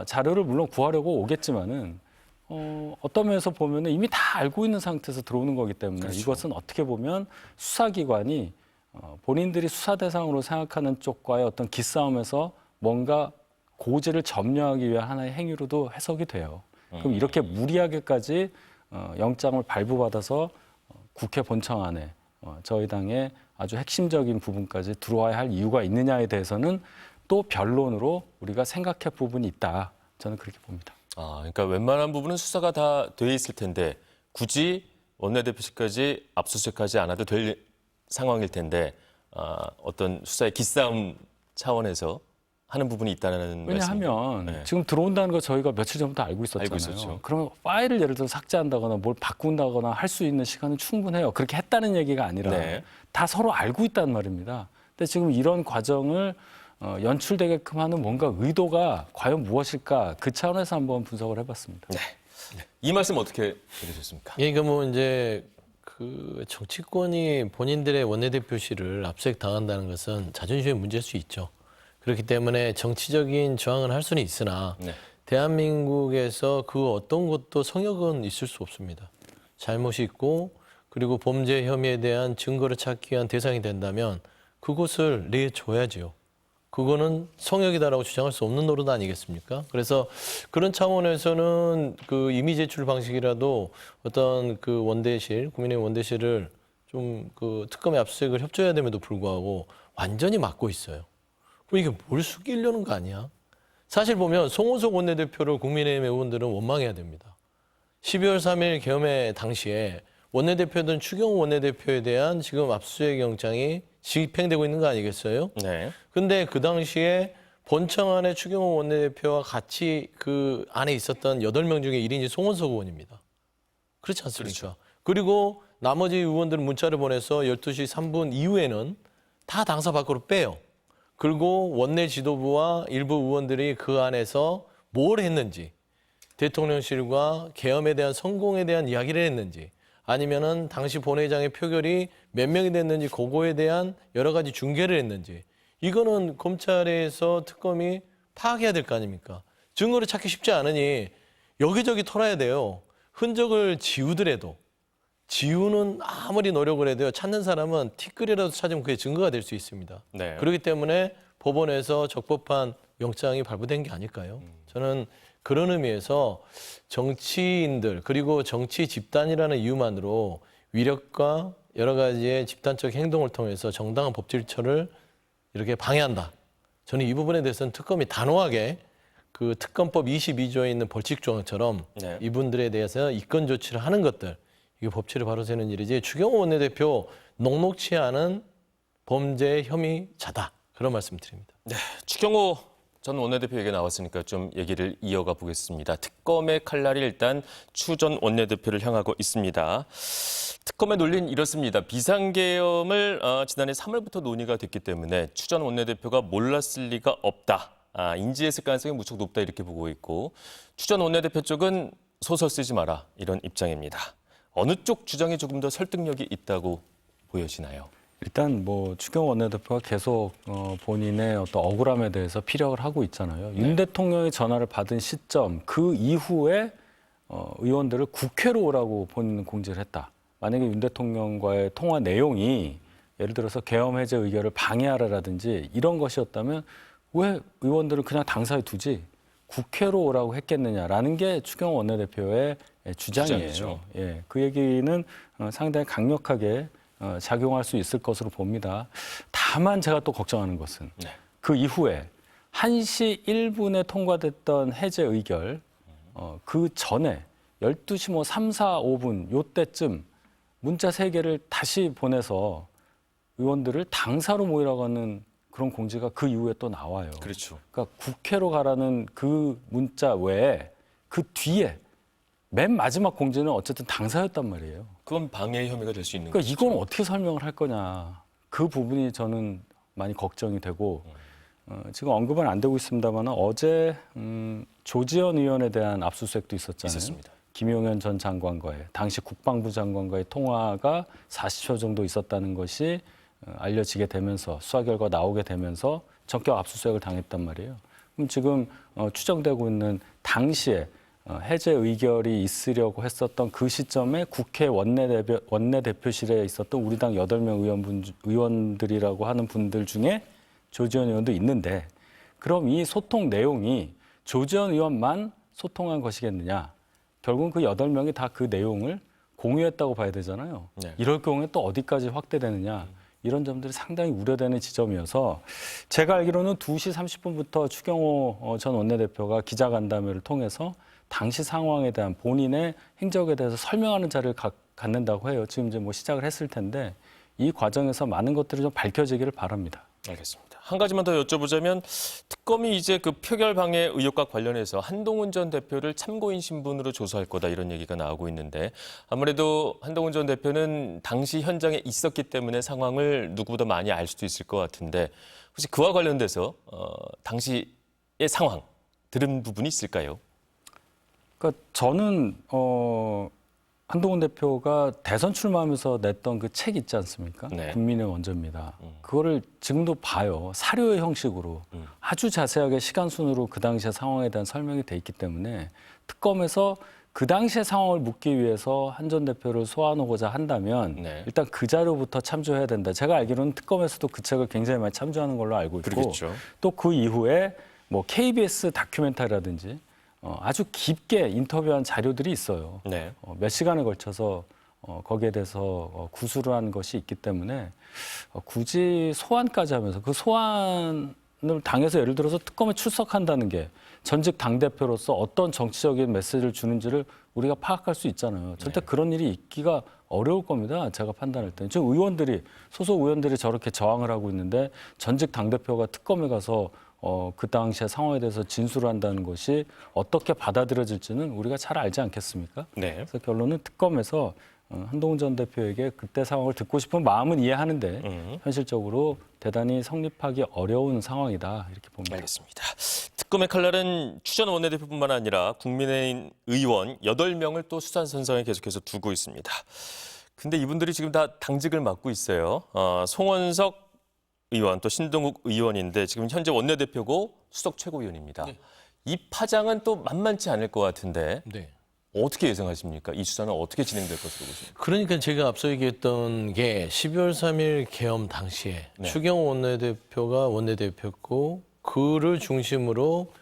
자료를 물론 구하려고 오겠지만은 어떤 면에서 보면 이미 다 알고 있는 상태에서 들어오는 거기 때문에 이것은 어떻게 보면 수사기관이 본인들이 수사 대상으로 생각하는 쪽과의 어떤 기싸움에서 뭔가 고지를 점령하기 위한 하나의 행위로도 해석이 돼요. 그럼 이렇게 무리하게까지 영장을 발부받아서 국회 본청 안에 저희 당의 아주 핵심적인 부분까지 들어와야 할 이유가 있느냐에 대해서는 또 변론으로 우리가 생각할 부분이 있다. 저는 그렇게 봅니다. 그러니까 웬만한 부분은 수사가 다 돼 있을 텐데 굳이 원내대표실까지 압수수색하지 않아도 될 상황일 텐데 어떤 수사의 기싸움 차원에서 하는 부분이 있다는 왜냐하면 말씀이죠? 네. 지금 들어온다는 거 저희가 며칠 전부터 알고 있었잖아요. 알고 있었죠. 그러면 파일을 예를 들어 삭제한다거나 뭘 바꾼다거나 할 수 있는 시간은 충분해요. 그렇게 했다는 얘기가 아니라 네. 다 서로 알고 있단 말입니다. 근데 지금 이런 과정을 연출되게끔 하는 뭔가 의도가 과연 무엇일까 그 차원에서 한번 분석을 해봤습니다. 네. 이 말씀 어떻게 들으셨습니까? 그러니까 뭐 이제 그 정치권이 본인들의 원내대표실을 압수수색 당한다는 것은 자존심의 문제일 수 있죠. 그렇기 때문에 정치적인 저항을 할 수는 있으나 네. 대한민국에서 그 어떤 것도 성역은 있을 수 없습니다. 잘못이 있고 그리고 범죄 혐의에 대한 증거를 찾기 위한 대상이 된다면 그것을 내줘야지요. 그거는 성역이다라고 주장할 수 없는 노릇 아니겠습니까? 그래서 그런 차원에서는 그 임의 제출 방식이라도 어떤 그 원대실, 국민의힘 원대실을 좀 그 특검의 압수수색을 협조해야 됨에도 불구하고 완전히 막고 있어요. 그럼 이게 뭘 숙이려는 거 아니야? 사실 보면 송호석 원내대표를 국민의힘 의원들은 원망해야 됩니다. 12월 3일 계엄회 당시에 원내대표든 추경호 원내대표에 대한 지금 압수수색 영장이 집행되고 있는 거 아니겠어요? 네. 근데 그 당시에 본청 안에 추경호 원내대표와 같이 그 안에 있었던 8명 중에 1인이 송원석 의원입니다. 그렇지 않습니까? 그렇죠. 그리고 나머지 의원들은 문자를 보내서 12시 3분 이후에는 다 당사 밖으로 빼요. 그리고 원내 지도부와 일부 의원들이 그 안에서 뭘 했는지, 대통령실과 계엄에 대한 성공에 대한 이야기를 했는지, 아니면은 당시 본회의장의 표결이 몇 명이 됐는지 그거에 대한 여러 가지 중계를 했는지, 이거는 검찰에서 특검이 파악해야 될 거 아닙니까? 증거를 찾기 쉽지 않으니 여기저기 털어야 돼요. 흔적을 지우더라도, 지우는 아무리 노력을 해도요, 찾는 사람은 티끌이라도 찾으면 그게 증거가 될 수 있습니다. 네. 그렇기 때문에 법원에서 적법한 영장이 발부된 게 아닐까요? 저는 그런 의미에서 정치인들 그리고 정치 집단이라는 이유만으로 위력과 여러 가지의 집단적 행동을 통해서 정당한 법 질서를 이렇게 방해한다. 저는 이 부분에 대해서는 특검이 단호하게 그 특검법 22조에 있는 벌칙 조항처럼 네. 이분들에 대해서 이권 조치를 하는 것들, 이게 법치를 바로 세는 일이지 추경호 원내대표 녹록치 않은 범죄 혐의자다. 그런 말씀 드립니다. 네. 추경호 전 원내대표 얘기 나왔으니까 좀 얘기를 이어가 보겠습니다. 특검의 칼날이 일단 추 전 원내대표를 향하고 있습니다. 특검의 논리는 이렇습니다. 비상계엄을 지난해 3월부터 논의가 됐기 때문에 추 전 원내대표가 몰랐을 리가 없다. 인지했을 가능성이 무척 높다 이렇게 보고 있고 추 전 원내대표 쪽은 소설 쓰지 마라 이런 입장입니다. 어느 쪽 주장이 조금 더 설득력이 있다고 보여지나요? 일단 뭐 추경호 원내대표가 계속 본인의 어떤 억울함에 대해서 피력을 하고 있잖아요. 윤 대통령의 전화를 받은 시점 그 이후에 의원들을 국회로 오라고 본인은 공지를 했다. 만약에 윤 대통령과의 통화 내용이 예를 들어서 계엄 해제 의결을 방해하라라든지 이런 것이었다면 왜 의원들을 그냥 당사에 두지 국회로 오라고 했겠느냐라는 게 추경호 원내대표의 주장이에요. 주장이죠. 예, 그 얘기는 상당히 강력하게 작용할 수 있을 것으로 봅니다. 다만 제가 또 걱정하는 것은 네. 그 이후에 1시 1분에 통과됐던 해제 의결 그 전에 12시 뭐 3, 4, 5분 요때쯤 문자 3개를 다시 보내서 의원들을 당사로 모이라고 하는 그런 공지가 그 이후에 또 나와요. 그렇죠. 그러니까 국회로 가라는 그 문자 외에 그 뒤에 맨 마지막 공지는 어쨌든 당사였단 말이에요. 그건 방해 혐의가 될 수 있는 그러니까 거죠. 이건 어떻게 설명을 할 거냐. 그 부분이 저는 많이 걱정이 되고 지금 언급은 안 되고 있습니다만 어제 조지현 의원에 대한 압수수색도 있었잖아요. 있었습니다. 김용현 전 장관과의 당시 국방부 장관과의 통화가 40초 정도 있었다는 것이 알려지게 되면서 수사 결과 나오게 되면서 전격 압수수색을 당했단 말이에요. 그럼 지금 추정되고 있는 당시에 해제 의결이 있으려고 했었던 그 시점에 국회 원내대표실에 있었던 우리 당 8명 의원들이라고 하는 분들 중에 조지현 의원도 있는데 그럼 이 소통 내용이 조지현 의원만 소통한 것이겠느냐. 결국은 그 8명이 다 그 내용을 공유했다고 봐야 되잖아요. 네. 이럴 경우에 또 어디까지 확대되느냐. 이런 점들이 상당히 우려되는 지점이어서 제가 알기로는 2시 30분부터 추경호 전 원내대표가 기자간담회를 통해서 당시 상황에 대한 본인의 행적에 대해서 설명하는 자리를 갖는다고 해요. 지금 이제 뭐 시작을 했을 텐데 이 과정에서 많은 것들이 좀 밝혀지기를 바랍니다. 알겠습니다. 한 가지만 더 여쭤보자면 특검이 이제 그 표결 방해 의혹과 관련해서 한동훈 전 대표를 참고인 신분으로 조사할 거다 이런 얘기가 나오고 있는데 아무래도 한동훈 전 대표는 당시 현장에 있었기 때문에 상황을 누구보다 많이 알 수도 있을 것 같은데 혹시 그와 관련돼서 당시의 상황 들은 부분이 있을까요? 그러니까 저는 한동훈 대표가 대선 출마하면서 냈던 그 책 있지 않습니까? 네. 국민의 원조입니다. 그거를 지금도 봐요. 사료의 형식으로 아주 자세하게 시간 순으로 그 당시의 상황에 대한 설명이 돼 있기 때문에 특검에서 그 당시의 상황을 묻기 위해서 한 전 대표를 소환하고자 한다면 네. 일단 그 자료부터 참조해야 된다. 제가 알기로는 특검에서도 그 책을 굉장히 많이 참조하는 걸로 알고 있고 그러겠죠. 또 그 이후에 뭐 KBS 다큐멘터리라든지 아주 깊게 인터뷰한 자료들이 있어요. 네. 몇 시간에 걸쳐서 거기에 대해서 구술을 한 것이 있기 때문에 굳이 소환까지 하면서 그 소환을 당해서 예를 들어서 특검에 출석한다는 게 전직 당대표로서 어떤 정치적인 메시지를 주는지를 우리가 파악할 수 있잖아요. 절대 그런 일이 있기가 어려울 겁니다. 제가 판단할 때는. 지금 소속 의원들이 저렇게 저항을 하고 있는데 전직 당대표가 특검에 가서 그 당시의 상황에 대해서 진술을 한다는 것이 어떻게 받아들여질지는 우리가 잘 알지 않겠습니까? 네. 그래서 결론은 특검에서 한동훈 전 대표에게 그때 상황을 듣고 싶은 마음은 이해하는데 현실적으로 대단히 성립하기 어려운 상황이다 이렇게 봅니다. 알겠습니다. 특검의 칼날은 추 전 원내대표뿐만 아니라 국민의힘 의원 8명을 또 수사선상에 계속해서 두고 있습니다. 근데 이분들이 지금 다 당직을 맡고 있어요. 송원석 의원 또 신동욱 의원인데 지금 현재 원내대표고 수석 최고위원입니다. 이 파장은 또 만만치 않을 것 같은데 네. 어떻게 예상하십니까? 이 수사는 어떻게 진행될 것으로 보십니까? 그러니까 제가 앞서 얘기했던 게 12월 3일 계엄 당시에 네. 추경호 원내대표가 원내대표였고 그를 중심으로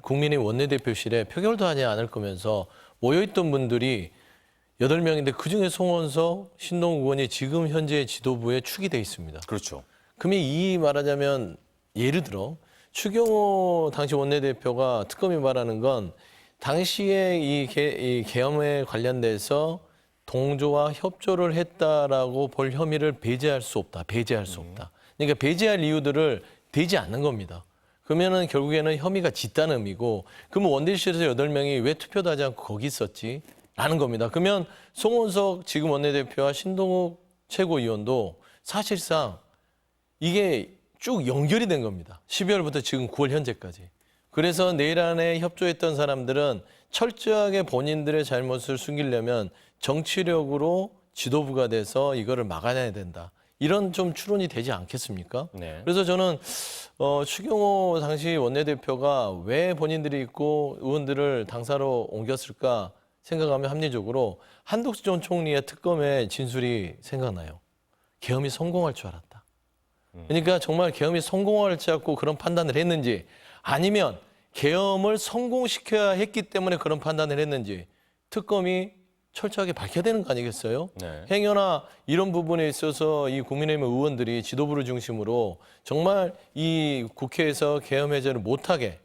국민의 원내대표실에 표결도 하지 않을 거면서 모여있던 분들이 8명인데 그중에 송원석, 신동욱 의원이 지금 현재 지도부에 축이 돼 있습니다. 그렇죠. 그러면 이 말하자면 예를 들어 추경호 당시 원내대표가 특검이 말하는 건 당시에 이 계엄에 관련돼서 동조와 협조를 했다라고 볼 혐의를 배제할 수 없다. 그러니까 배제할 이유들을 대지 않는 겁니다. 그러면은 결국에는 혐의가 짙다는 의미고 그러면 원대실에서 8명이 왜 투표도 하지 않고 거기 있었지? 라는 겁니다. 그러면 송원석 지금 원내대표와 신동욱 최고위원도 사실상 이게 쭉 연결이 된 겁니다. 12월부터 지금 9월 현재까지. 그래서 내일 안에 협조했던 사람들은 철저하게 본인들의 잘못을 숨기려면 정치력으로 지도부가 돼서 이거를 막아내야 된다. 이런 좀 추론이 되지 않겠습니까? 네. 그래서 저는 추경호 당시 원내대표가 왜 본인들이 있고 의원들을 당사로 옮겼을까 생각하면 합리적으로 한덕수 전 총리의 특검의 진술이 생각나요. 계엄이 성공할 줄 알았다. 그러니까 정말 계엄이 성공할 줄 알고 그런 판단을 했는지 아니면 계엄을 성공시켜야 했기 때문에 그런 판단을 했는지 특검이 철저하게 밝혀야 되는 거 아니겠어요? 네. 행여나 이런 부분에 있어서 이 국민의힘 의원들이 지도부를 중심으로 정말 이 국회에서 계엄 해제를 못하게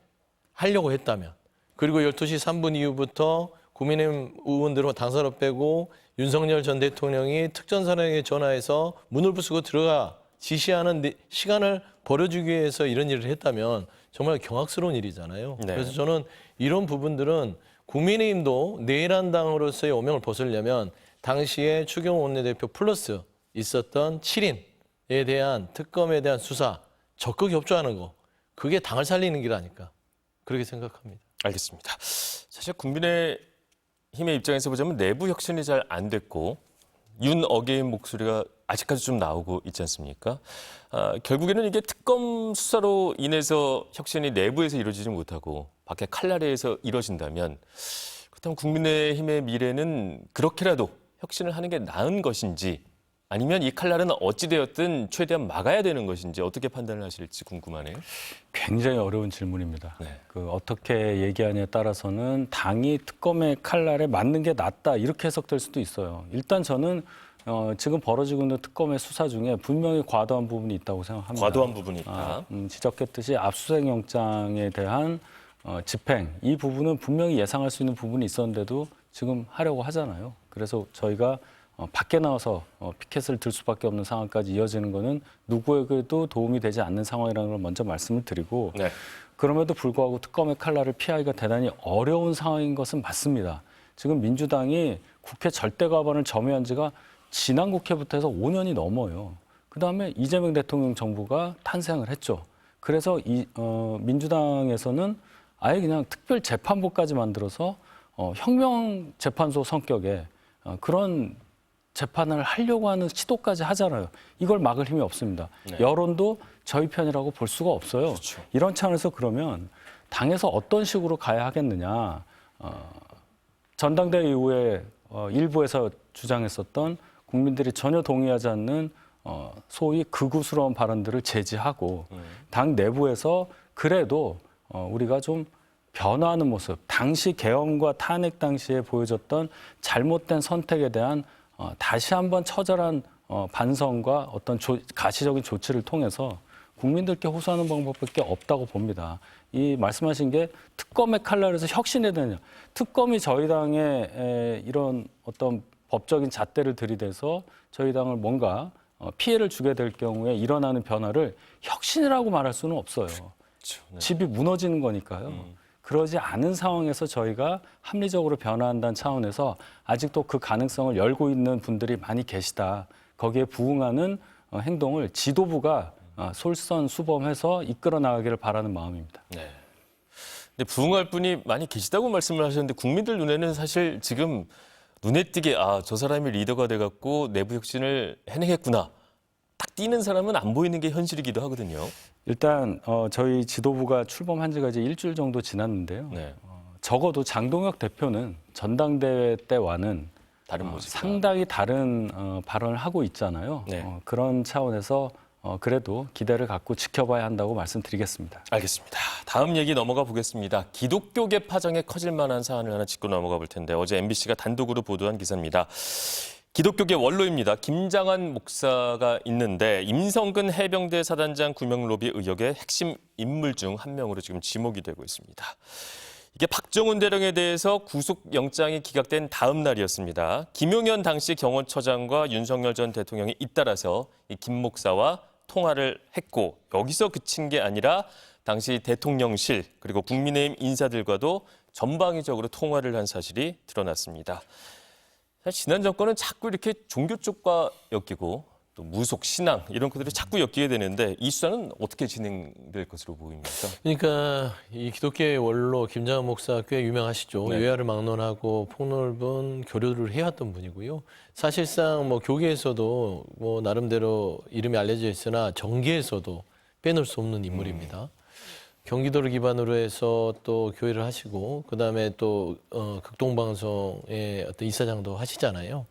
하려고 했다면 그리고 12시 3분 이후부터 국민의힘 의원들을 당사로 빼고 윤석열 전 대통령이 특전사령에 전화해서 문을 부수고 들어가 지시하는 시간을 벌어주기 위해서 이런 일을 했다면 정말 경악스러운 일이잖아요. 네. 그래서 저는 이런 부분들은 국민의힘도 내일한 당으로서의 오명을 벗으려면 당시에 추경호 원내대표 플러스 있었던 7인에 대한 특검에 대한 수사 적극 협조하는 거 그게 당을 살리는 길 아닐까 그렇게 생각합니다. 알겠습니다. 사실 국민의힘의 입장에서 보자면 내부 혁신이 잘 안 됐고 윤 어게인 목소리가 아직까지 좀 나오고 있지 않습니까? 결국에는 이게 특검 수사로 인해서 혁신이 내부에서 이루어지지 못하고 밖에 칼날에서 이뤄진다면 그렇다면 국민의힘의 미래는 그렇게라도 혁신을 하는 게 나은 것인지 아니면 이 칼날은 어찌되었든 최대한 막아야 되는 것인지 어떻게 판단을 하실지 궁금하네요. 굉장히 어려운 질문입니다. 네. 그 어떻게 얘기하냐에 따라서는 당이 특검의 칼날에 맞는 게 낫다 이렇게 해석될 수도 있어요. 일단 저는 지금 벌어지고 있는 특검의 수사 중에 분명히 과도한 부분이 있다고 생각합니다. 과도한 부분이 있다. 지적했듯이 압수수색 영장에 대한 집행 이 부분은 분명히 예상할 수 있는 부분이 있었는데도 지금 하려고 하잖아요. 그래서 저희가 밖에 나와서 피켓을 들 수밖에 없는 상황까지 이어지는 것은 누구에게도 도움이 되지 않는 상황이라는 걸 먼저 말씀을 드리고 네. 그럼에도 불구하고 특검의 칼날을 피하기가 대단히 어려운 상황인 것은 맞습니다. 지금 민주당이 국회 절대 과반을 점유한 지가 지난 국회부터 해서 5년이 넘어요. 그다음에 이재명 대통령 정부가 탄생을 했죠. 그래서 민주당에서는 아예 그냥 특별 재판부까지 만들어서 혁명재판소 성격의 그런 재판을 하려고 하는 시도까지 하잖아요. 이걸 막을 힘이 없습니다. 네. 여론도 저희 편이라고 볼 수가 없어요. 그렇죠. 이런 차원에서 그러면 당에서 어떤 식으로 가야 하겠느냐. 전당대회 이후에 일부에서 주장했었던 국민들이 전혀 동의하지 않는 소위 극우스러운 발언들을 제지하고 당 내부에서 그래도 우리가 좀 변화하는 모습, 당시 계엄과 탄핵 당시에 보여줬던 잘못된 선택에 대한 다시 한번 처절한 반성과 어떤 가시적인 조치를 통해서 국민들께 호소하는 방법밖에 없다고 봅니다. 이 말씀하신 게 특검의 칼날에서 혁신해야 되느냐. 특검이 저희 당에 이런 어떤 법적인 잣대를 들이대서 저희 당을 뭔가 피해를 주게 될 경우에 일어나는 변화를 혁신이라고 말할 수는 없어요. 그렇죠. 네. 집이 무너지는 거니까요. 그러지 않은 상황에서 저희가 합리적으로 변화한다는 차원에서 아직도 그 가능성을 열고 있는 분들이 많이 계시다. 거기에 부응하는 행동을 지도부가 솔선수범해서 이끌어 나가기를 바라는 마음입니다. 네. 근데 부응할 분이 많이 계시다고 말씀을 하셨는데 국민들 눈에는 사실 지금 눈에 띄게 저 사람이 리더가 돼갖고 내부 혁신을 해내겠구나. 딱 띄는 사람은 안 보이는 게 현실이기도 하거든요. 일단 저희 지도부가 출범한 지가 이제 일주일 정도 지났는데요. 네. 적어도 장동혁 대표는 전당대회 때와는 다른 모습. 상당히 다른 발언을 하고 있잖아요. 네. 그런 차원에서 그래도 기대를 갖고 지켜봐야 한다고 말씀드리겠습니다. 알겠습니다. 다음 얘기 넘어가 보겠습니다. 기독교계 파장에 커질 만한 사안을 하나 짚고 넘어가 볼 텐데 어제 MBC가 단독으로 보도한 기사입니다. 기독교계 원로입니다. 김장한 목사가 있는데 임성근 해병대 사단장 구명 로비 의혹의 핵심 인물 중 한 명으로 지금 지목이 되고 있습니다. 이게 박정훈 대령에 대해서 구속영장이 기각된 다음 날이었습니다. 김용현 당시 경호처장과 윤석열 전 대통령이 잇따라서 이 김 목사와 통화를 했고 여기서 그친 게 아니라 당시 대통령실 그리고 국민의힘 인사들과도 전방위적으로 통화를 한 사실이 드러났습니다. 사실 지난 정권은 자꾸 이렇게 종교 쪽과 엮이고 또 무속, 신앙 이런 것들이 자꾸 엮이게 되는데 이 수사는 어떻게 진행될 것으로 보입니까? 그러니까 이 기독교의 원로 김장한 목사 꽤 유명하시죠. 네. 외화를 막론하고 폭넓은 교류를 해왔던 분이고요. 사실상 뭐 교계에서도 뭐 나름대로 이름이 알려져 있으나 정계에서도 빼놓을 수 없는 인물입니다. 경기도를 기반으로 해서 또 교회를 하시고 그다음에 또 극동방송의 어떤 이사장도 하시잖아요.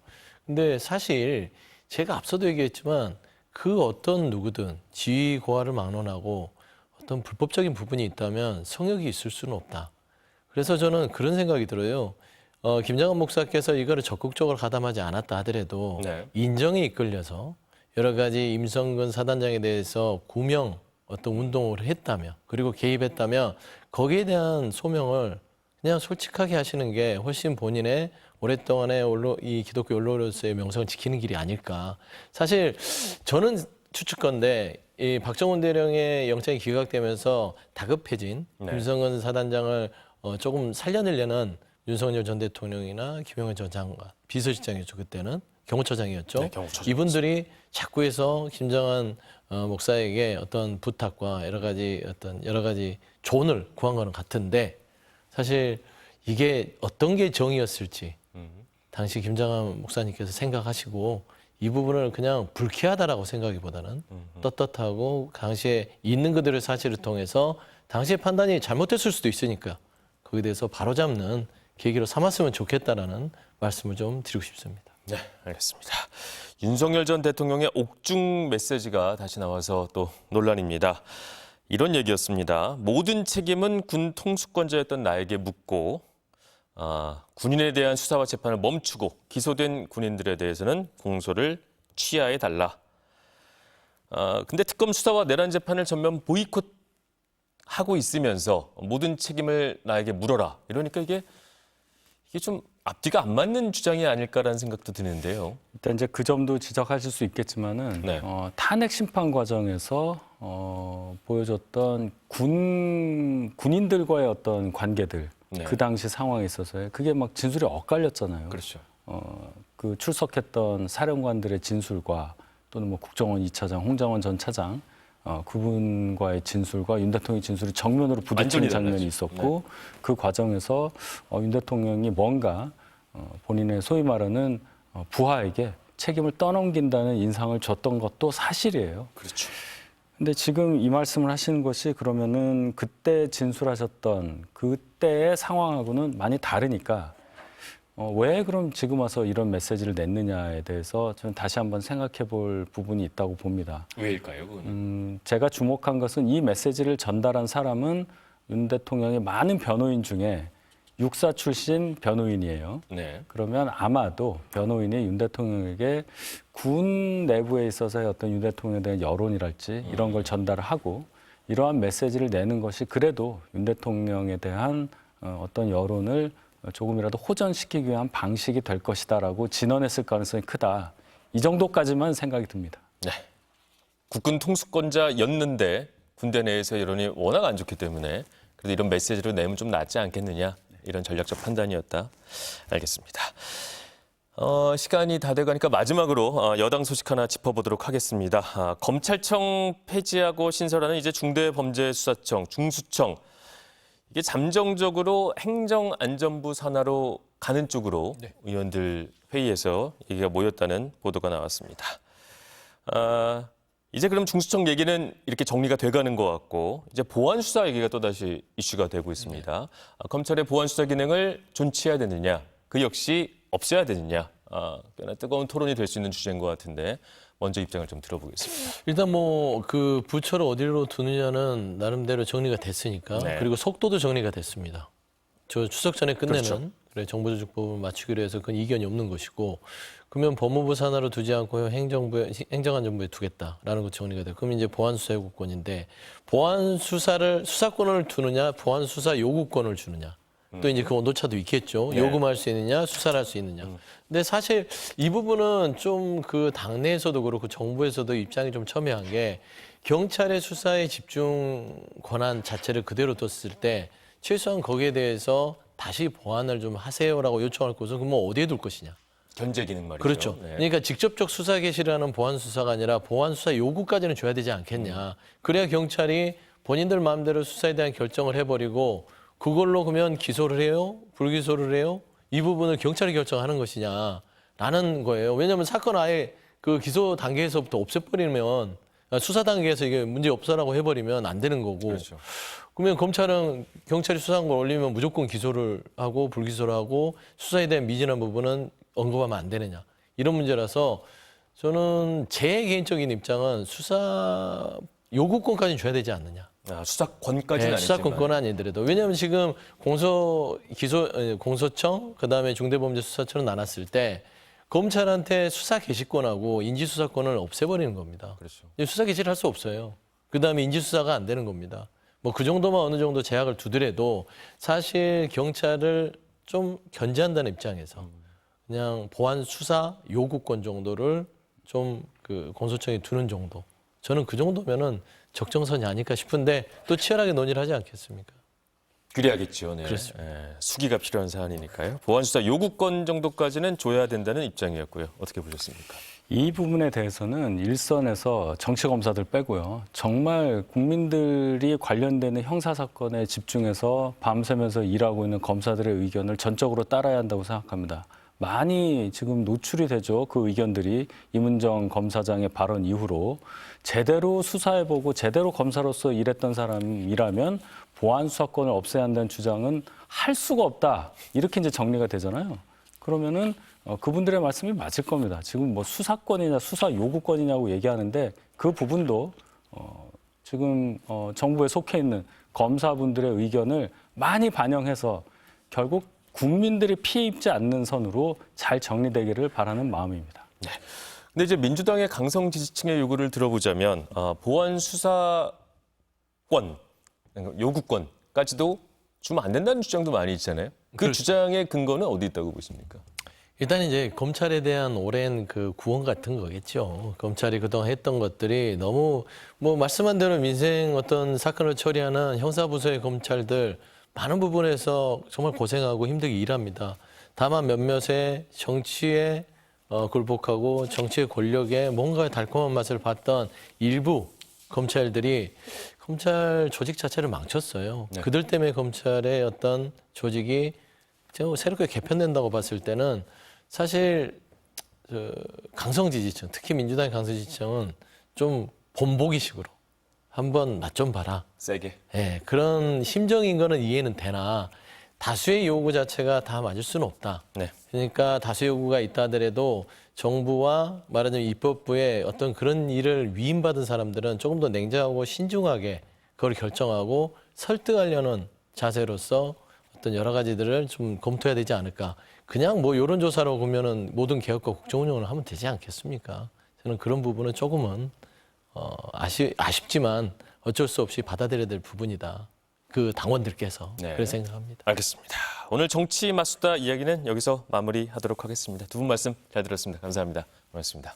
근데 사실 제가 앞서도 얘기했지만 그 어떤 누구든 지위 고하를 막론하고 어떤 불법적인 부분이 있다면 성역이 있을 수는 없다. 그래서 저는 그런 생각이 들어요. 김장한 목사께서 이거를 적극적으로 가담하지 않았다 하더라도 네. 인정에 이끌려서 여러 가지 임성근 사단장에 대해서 구명 어떤 운동을 했다면 그리고 개입했다면 거기에 대한 소명을 그냥 솔직하게 하시는 게 훨씬 본인의 오랫동안의 이 기독교 원로로서의 명성을 지키는 길이 아닐까. 사실 저는 추측건데 이 박정훈 대령의 영장이 기각되면서 다급해진 네. 김성근 사단장을 조금 살려내려는 윤석열 전 대통령이나 김용현 전 장관, 비서실장이었죠 그때는 경호처장이었죠. 네, 경호처장. 이분들이 자꾸 해서 김장한 목사에게 어떤 부탁과 여러 가지 조언을 구한 거는 같은데 사실 이게 어떤 게 정의였을지 당시 김장한 목사님께서 생각하시고 이 부분을 그냥 불쾌하다라고 생각하기보다는 떳떳하고 당시에 있는 그대로의 사실을 통해서 당시의 판단이 잘못됐을 수도 있으니까 거기에 대해서 바로잡는 계기로 삼았으면 좋겠다라는 말씀을 좀 드리고 싶습니다. 네, 알겠습니다. 윤석열 전 대통령의 옥중 메시지가 다시 나와서 또 논란입니다. 이런 얘기였습니다. 모든 책임은 군 통수권자였던 나에게 묻고 군인에 대한 수사와 재판을 멈추고 기소된 군인들에 대해서는 공소를 취하해달라. 근데 특검 수사와 내란 재판을 전면 보이콧하고 있으면서 모든 책임을 나에게 물어라. 이러니까 이게 좀 앞뒤가 안 맞는 주장이 아닐까라는 생각도 드는데요. 일단 이제 그 점도 지적하실 수 있겠지만은 네. 탄핵 심판 과정에서 보여줬던 군인들과의 어떤 관계들 네. 그 당시 상황에 있어서요. 그게 막 진술이 엇갈렸잖아요. 그렇죠. 그 출석했던 사령관들의 진술과 또는 뭐 국정원 2차장 홍장원 전 차장 그분과의 진술과 윤 대통령의 진술이 정면으로 부딪히는 완전히 장면이 달라지죠. 있었고 그 과정에서 윤 대통령이 뭔가 본인의 소위 말하는 부하에게 책임을 떠넘긴다는 인상을 줬던 것도 사실이에요. 그렇죠. 근데 지금 이 말씀을 하시는 것이 그러면은 그때 진술하셨던 그때의 상황하고는 많이 다르니까 왜 그럼 지금 와서 이런 메시지를 냈느냐에 대해서 저는 다시 한번 생각해 볼 부분이 있다고 봅니다. 왜일까요, 그거는? 제가 주목한 것은 이 메시지를 전달한 사람은 윤 대통령의 많은 변호인 중에 육사 출신 변호인이에요. 네. 그러면 아마도 변호인이 윤 대통령에게 군 내부에 있어서의 어떤 윤 대통령에 대한 여론이랄지 이런 걸 전달을 하고 이러한 메시지를 내는 것이 그래도 윤 대통령에 대한 어떤 여론을 조금이라도 호전시키기 위한 방식이 될 것이다라고 진언했을 가능성이 크다. 이 정도까지만 생각이 듭니다. 네. 국군 통수권자였는데 군대 내에서 여론이 워낙 안 좋기 때문에 그래도 이런 메시지로 내면 좀 낫지 않겠느냐. 이런 전략적 판단이었다. 알겠습니다. 시간이 다 돼가니까 마지막으로 여당 소식 하나 짚어보도록 하겠습니다. 검찰청 폐지하고 신설하는 이제 중대범죄수사청, 중수청. 이게 잠정적으로 행정안전부 산하로 가는 쪽으로 의원들 회의에서 얘기가 모였다는 보도가 나왔습니다. 이제 그럼 중수청 얘기는 이렇게 정리가 돼가는 것 같고 이제 보안수사 얘기가 또다시 이슈가 되고 있습니다. 검찰의 보안수사 기능을 존치해야 되느냐, 그 역시 없애야 되느냐, 꽤나 뜨거운 토론이 될 수 있는 주제인 것 같은데 먼저 입장을 좀 들어보겠습니다. 일단 뭐 그 부처를 어디로 두느냐는 나름대로 정리가 됐으니까 네. 그리고 속도도 정리가 됐습니다. 저 추석 전에 끝내는 그렇죠. 그래, 정보조직법을 맞추기로 해서 그건 이견이 없는 것이고 그러면 법무부 산하로 두지 않고 행정안전부에 두겠다라는 것 정리가 돼요. 그럼 이제 보안수사 요구권인데 보안수사를 수사권을 두느냐 보안수사 요구권을 주느냐 또 이제 그 온도차도 있겠죠. 네. 요구할 수 있느냐 수사를 할 수 있느냐. 근데 사실 이 부분은 좀 그 당내에서도 그렇고 정부에서도 입장이 좀 첨예한 게 경찰의 수사에 집중 권한 자체를 그대로 뒀을 때 최소한 거기에 대해서 다시 보완을 좀 하세요라고 요청할 것은 그럼 뭐 어디에 둘 것이냐. 견제 기능 말이죠. 그렇죠. 네. 그러니까 직접적 수사 개시를 하는 보안 수사가 아니라 보안 수사 요구까지는 줘야 되지 않겠냐. 그래야 경찰이 본인들 마음대로 수사에 대한 결정을 해버리고 그걸로 그러면 기소를 해요? 불기소를 해요? 이 부분을 경찰이 결정하는 것이냐라는 거예요. 왜냐하면 사건 아예 그 기소 단계에서부터 없애버리면 수사 단계에서 이게 문제 없어라고 해버리면 안 되는 거고. 그렇죠. 그러면 검찰은 경찰이 수사한 걸 올리면 무조건 기소를 하고 불기소를 하고 수사에 대한 미진한 부분은 언급하면 안 되느냐. 이런 문제라서 저는 제 개인적인 입장은 수사 요구권까지는 줘야 되지 않느냐. 수사권까지는 아니지만. 수사권은 아니더라도. 왜냐하면 지금 공소청, 그다음에 중대범죄수사처럼 나눴을 때 검찰한테 수사 개시권하고 인지수사권을 없애버리는 겁니다. 그렇죠. 수사 개시를 할 수 없어요. 그다음에 인지수사가 안 되는 겁니다. 뭐 그 정도만 어느 정도 제약을 두더라도 사실 경찰을 좀 견제한다는 입장에서 그냥 보안 수사 요구권 정도를 좀 그 공소청에 두는 정도. 저는 그 정도면은 적정선이 아닐까 싶은데 또 치열하게 논의를 하지 않겠습니까? 그래야겠죠. 네. 그렇습니다. 수기가 필요한 사안이니까요. 보안수사 요구권 정도까지는 줘야 된다는 입장이었고요. 어떻게 보셨습니까? 이 부분에 대해서는 일선에서 정치검사들 빼고요. 정말 국민들이 관련되는 형사사건에 집중해서 밤새면서 일하고 있는 검사들의 의견을 전적으로 따라야 한다고 생각합니다. 많이 지금 노출이 되죠. 그 의견들이 이문정 검사장의 발언 이후로 제대로 수사해보고 제대로 검사로서 일했던 사람이라면 보안 수사권을 없애야 한다는 주장은 할 수가 없다. 이렇게 이제 정리가 되잖아요. 그러면은 그분들의 말씀이 맞을 겁니다. 지금 뭐 수사권이냐 수사 요구권이냐고 얘기하는데 그 부분도 지금 정부에 속해 있는 검사분들의 의견을 많이 반영해서 결국 국민들이 피해 입지 않는 선으로 잘 정리되기를 바라는 마음입니다. 근데 이제 민주당의 강성 지지층의 요구를 들어보자면 보안 수사권, 요구권까지도 주면 안 된다는 주장도 많이 있잖아요. 그 주장의 근거는 어디 있다고 보십니까? 일단 이제 검찰에 대한 오랜 그 구원 같은 거겠죠. 검찰이 그동안 했던 것들이 너무 뭐 말씀한 대로 민생 어떤 사건을 처리하는 형사부서의 검찰들 많은 부분에서 정말 고생하고 힘들게 일합니다. 다만 몇몇의 정치에 굴복하고 정치의 권력에 뭔가 달콤한 맛을 봤던 일부 검찰들이 검찰 조직 자체를 망쳤어요. 네. 그들 때문에 검찰의 어떤 조직이 새롭게 개편된다고 봤을 때는 사실 강성 지지층, 특히 민주당의 강성 지지층은 좀 본보기식으로 한번 맛 좀 봐라. 세게. 예, 그런 심정인 거는 이해는 되나 다수의 요구 자체가 다 맞을 수는 없다. 네. 그러니까 다수 요구가 있다 하더라도 정부와 말하자면 입법부의 어떤 그런 일을 위임받은 사람들은 조금 더 냉정하고 신중하게 그걸 결정하고 설득하려는 자세로서 어떤 여러 가지들을 좀 검토해야 되지 않을까. 그냥 뭐 여론조사로 보면은 모든 개혁과 국정운영을 하면 되지 않겠습니까? 저는 그런 부분은 조금은 아쉽지만 어쩔 수 없이 받아들여야 될 부분이다. 그 당원들께서 네. 그렇게 생각합니다. 알겠습니다. 오늘 정치 맞수다 이야기는 여기서 마무리하도록 하겠습니다. 두 분 말씀 잘 들었습니다. 감사합니다. 고맙습니다.